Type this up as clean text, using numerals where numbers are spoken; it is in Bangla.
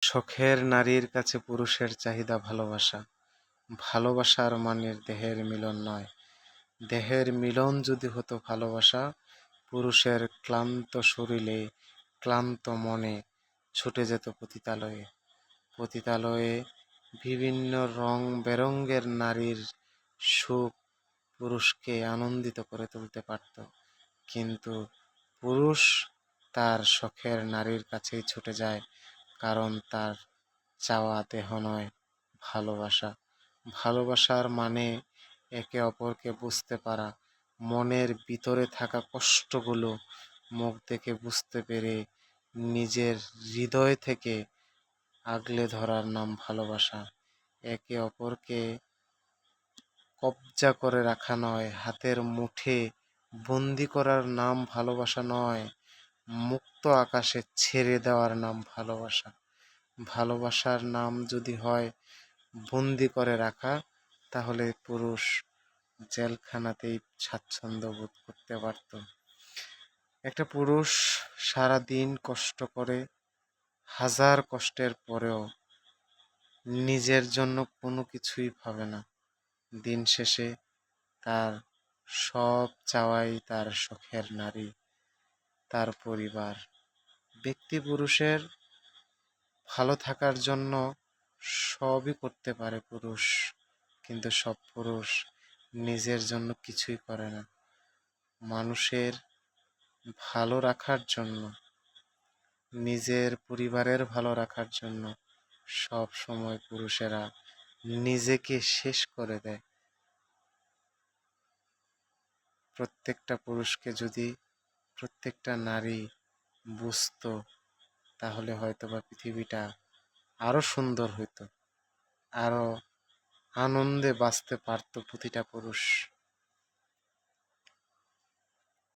শখের নারীর কাছে পুরুষের চাহিদা ভালোবাসা। ভালোবাসার মানে দেহের মিলন নয়। দেহের মিলন যদি হতো ভালোবাসা, পুরুষের ক্লান্ত শরীরে ক্লান্ত মনে ছুটে যেত পতিতালয়ে। পতিতালয়ে বিভিন্ন রং বেরঙের নারীর সুখ পুরুষকে আনন্দিত করে তুলতে পারত, কিন্তু পুরুষ তার শখের নারীর কাছেই ছুটে যায়, কারণ তার চাওয়া দেহ নয়, ভালোবাসা। ভালোবাসার মানে একে অপরকে বুঝতে পারা, মনের ভিতরে থাকা কষ্টগুলো মুখ দেখে বুঝতে পেরে নিজের হৃদয় থেকে আগলে ধরার নাম ভালোবাসা। একে অপরকে কবজা করে রাখা নয়, হাতের মুঠে বন্দি করার নাম ভালোবাসা নয়, মুক্ত আকাশে ছেড়ে দেওয়ার নাম ভালোবাসা। ভালোবাসার নাম যদি হয় বন্দি করে রাখা, তাহলে পুরুষ জেলখানাতেই স্বাচ্ছন্দ্য বোধ করতে পারত। একটা পুরুষ সারা দিন কষ্ট করে, হাজার কষ্টের পরেও নিজের জন্য কোনো কিছুই ভাবে না। দিন শেষে তার সব চাওয়াই তার শখের নারী, তার পরিবার। ব্যক্তি পুরুষের ভালো থাকার জন্য সবই করতে পারে পুরুষ, কিন্তু সব পুরুষ নিজের জন্য কিছুই করে না। মানুষের ভালো রাখার জন্য, নিজের পরিবারের ভালো রাখার জন্য সব সময় পুরুষেরা নিজেকে শেষ করে দেয়। প্রত্যেকটা পুরুষকে যদি প্রত্যেকটা নারী বুঝতো, তাহলে হয়তোবা পৃথিবীটা আরো সুন্দর হইতো, আরো আনন্দে বাঁচতে পারত প্রতিটা পুরুষ।